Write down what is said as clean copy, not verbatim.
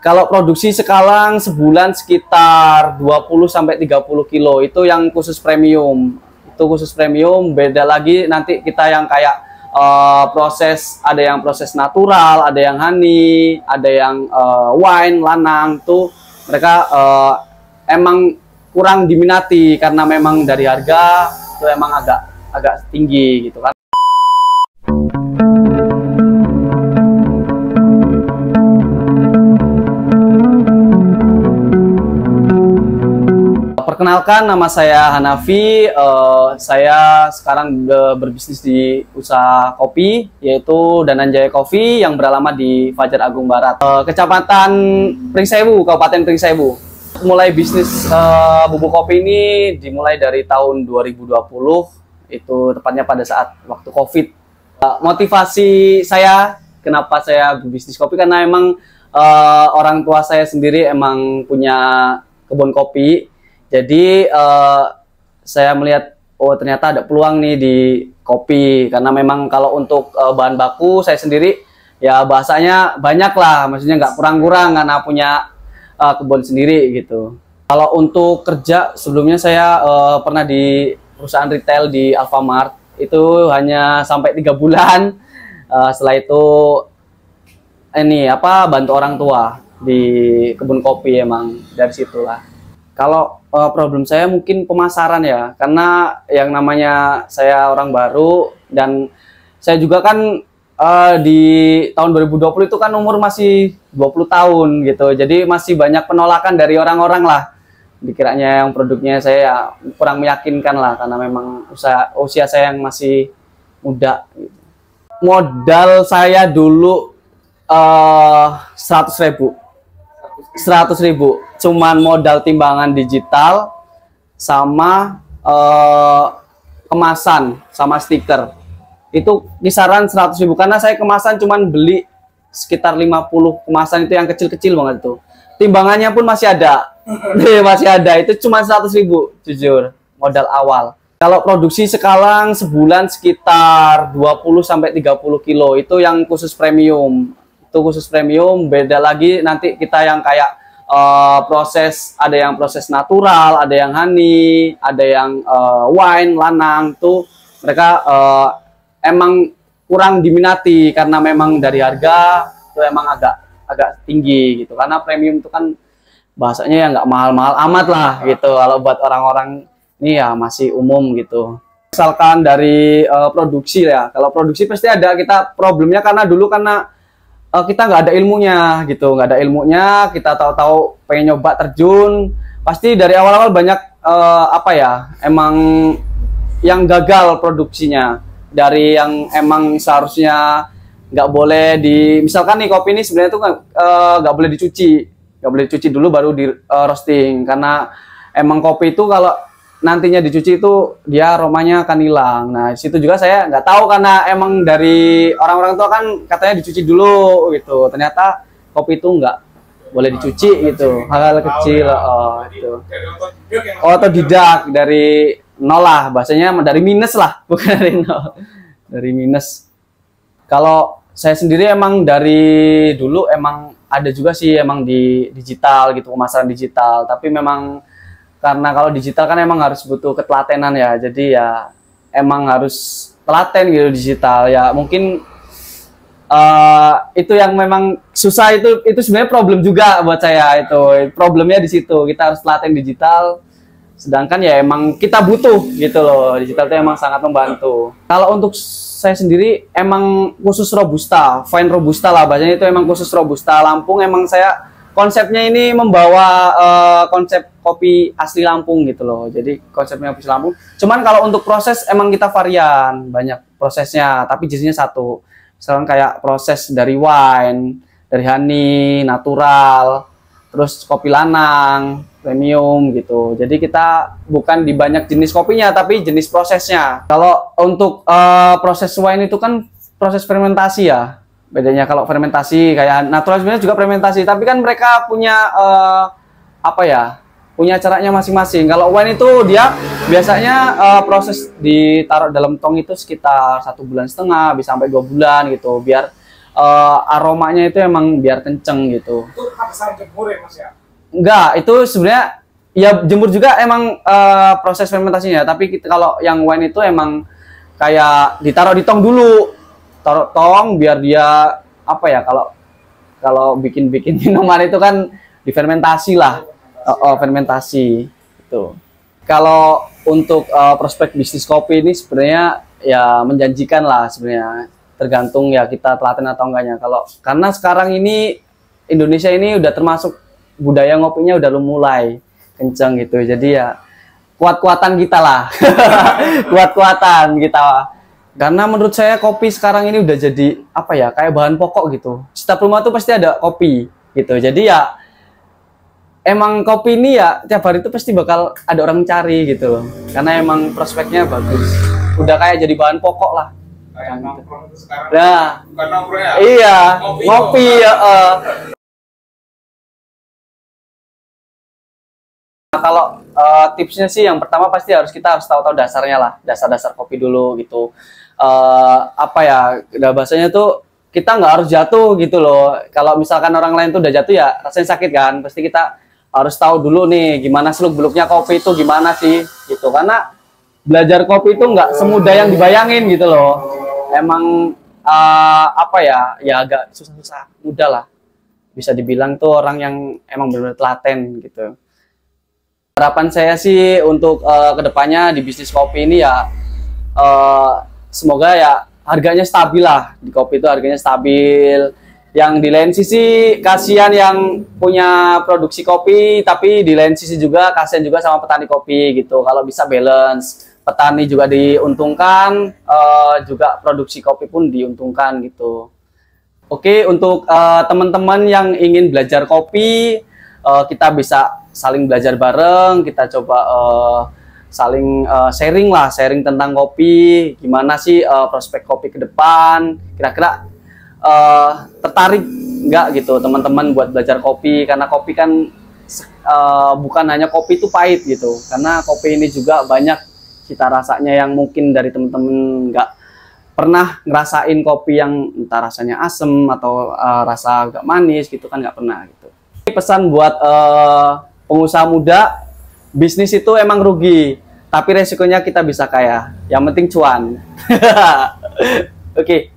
Kalau produksi sekarang sebulan sekitar 20 sampai 30 kilo, itu yang khusus premium. Itu khusus premium, beda lagi nanti kita yang kayak proses, ada yang proses natural, ada yang honey, ada yang wine, lanang, tuh mereka emang kurang diminati karena memang dari harga itu emang agak tinggi gitu kan. Perkenalkan, nama saya Hanafi. Saya sekarang berbisnis di usaha kopi, yaitu Dananjaya Coffee yang beralamat di Fajar Agung Barat, Kecamatan Pringsewu, Kabupaten Pringsewu. Mulai bisnis bubuk kopi ini dimulai dari tahun 2020, itu tepatnya pada saat waktu COVID. Motivasi saya kenapa saya berbisnis kopi karena emang orang tua saya sendiri emang punya kebun kopi. Jadi saya melihat, oh ternyata ada peluang nih di kopi, karena memang kalau untuk bahan baku saya sendiri ya bahasanya banyak lah, maksudnya nggak kurang-kurang karena punya kebun sendiri gitu. Kalau untuk kerja sebelumnya saya pernah di perusahaan retail di Alfamart, itu hanya sampai 3 bulan. Setelah itu bantu orang tua di kebun kopi, emang dari situlah. Kalau problem saya mungkin pemasaran ya, karena yang namanya saya orang baru dan saya juga kan di tahun 2020 itu kan umur masih 20 tahun gitu, jadi masih banyak penolakan dari orang-orang lah. Dikiranya yang produknya saya kurang meyakinkan lah, karena memang usia saya yang masih muda gitu. Modal saya dulu 100.000, cuman modal timbangan digital sama kemasan sama stiker. Itu kisaran 100.000 karena saya kemasan cuman beli sekitar 50 kemasan, itu yang kecil-kecil banget itu. Timbangannya pun masih ada. Masih ada, itu cuma 100.000 jujur modal awal. Kalau produksi sekarang sebulan sekitar 20 sampai 30 kilo, itu yang khusus premium. Itu khusus premium, beda lagi nanti kita yang kayak proses, ada yang proses natural, ada yang honey, ada yang wine, lanang, tuh mereka emang kurang diminati karena memang dari harga itu emang agak tinggi gitu, karena premium itu kan bahasanya ya nggak mahal-mahal amat lah gitu, kalau buat orang-orang ini ya masih umum gitu. Misalkan dari produksi ya, kalau produksi pasti ada kita problemnya karena dulu kita nggak ada ilmunya gitu, kita tahu-tahu pengen nyoba terjun, pasti dari awal-awal banyak emang yang gagal produksinya, dari yang emang seharusnya nggak boleh misalkan nih kopi ini sebenarnya tuh nggak boleh dicuci dulu baru di roasting, karena emang kopi itu kalau nantinya dicuci itu dia aromanya akan hilang. Nah, situ juga saya nggak tahu karena emang dari orang-orang tua kan katanya dicuci dulu gitu. Ternyata kopi itu nggak boleh dicuci gitu. Hal-hal kecil itu. Otodidak dari nol lah, bahasanya dari minus lah, bukan dari nol. Dari minus. Kalau saya sendiri emang dari dulu emang ada juga sih emang di digital gitu, pemasaran digital, tapi memang karena kalau digital kan emang harus butuh ketelatenan ya, jadi ya emang harus telaten gitu digital ya. Mungkin itu yang memang susah, itu sebenarnya problem juga buat saya, itu problemnya di situ, kita harus telaten digital, sedangkan ya emang kita butuh gitu loh, digital itu emang sangat membantu. Kalau untuk saya sendiri emang khusus Robusta, fine Robusta lah bahasanya, itu emang khusus Robusta Lampung. Emang saya konsepnya ini membawa konsep kopi asli Lampung gitu loh. Jadi konsepnya kopi Lampung. Cuman kalau untuk proses emang kita varian, banyak prosesnya, tapi jenisnya satu. Misalkan kayak proses dari wine, dari honey, natural, terus kopi lanang, premium gitu. Jadi kita bukan di banyak jenis kopinya, tapi jenis prosesnya. Kalau untuk proses wine itu kan proses fermentasi ya. Bedanya kalau fermentasi kayak natural sebenarnya juga fermentasi, tapi kan mereka punya punya caranya masing-masing. Kalau wine itu dia biasanya proses ditaruh dalam tong itu sekitar 1,5 bulan, bisa sampai 2 bulan gitu, biar aromanya itu emang biar kenceng gitu. asal jemur ya Mas ya? Enggak, itu sebenarnya ya jemur juga emang proses fermentasinya. Tapi kalau yang wine itu emang kayak ditaruh di tong dulu, taruh tong biar dia apa ya, kalau bikin minuman itu kan difermentasi lah, fermentasi itu. Kalau untuk prospek bisnis kopi ini sebenarnya ya menjanjikan lah sebenarnya, tergantung ya kita telaten atau enggaknya. Karena sekarang ini Indonesia ini udah termasuk budaya ngopinya udah mulai kenceng gitu, jadi ya kuat-kuatan kita lah. Kuat-kuatan kita, karena menurut saya kopi sekarang ini udah jadi apa ya, kayak bahan pokok gitu. Setiap rumah tuh pasti ada kopi gitu, jadi ya emang kopi ini ya tiap hari itu pasti bakal ada orang cari gitu loh, karena emang prospeknya bagus, udah kayak jadi bahan pokok lah. Kayak nongkrong itu sekarang. Nah, Bukan nongkrong ya? iya, ngopi ya. Nah, kalau tipsnya sih yang pertama pasti kita harus tahu dasarnya lah, dasar-dasar kopi dulu gitu. Apa ya, udah bahasanya tuh kita nggak harus jatuh gitu loh. Kalau misalkan orang lain tuh udah jatuh ya rasanya sakit kan. Pasti kita harus tahu dulu nih gimana seluk-beluknya kopi itu gimana sih gitu. Karena belajar kopi itu nggak semudah yang dibayangin gitu loh. Emang apa ya, ya agak susah-susah, mudah lah. Bisa dibilang tuh orang yang emang benar-benar telaten gitu. Harapan saya sih untuk kedepannya di bisnis kopi ini ya semoga ya harganya stabil lah, di kopi itu harganya stabil. Yang di lain sisi kasihan yang punya produksi kopi, tapi di lain sisi juga kasihan juga sama petani kopi gitu. Kalau bisa balance, petani juga diuntungkan, juga produksi kopi pun diuntungkan gitu. Oke, untuk teman-teman yang ingin belajar kopi, kita bisa saling belajar bareng, kita coba saling sharing tentang kopi, gimana sih prospek kopi ke depan, kira-kira tertarik nggak gitu teman-teman buat belajar kopi, karena kopi kan bukan hanya kopi itu pahit gitu, karena kopi ini juga banyak cita rasanya yang mungkin dari teman-teman nggak pernah ngerasain kopi yang entah rasanya asem atau rasa agak manis gitu kan, nggak pernah gitu. Pesan buat pengusaha muda, bisnis itu emang rugi, tapi resikonya kita bisa kaya. Yang penting cuan. Oke.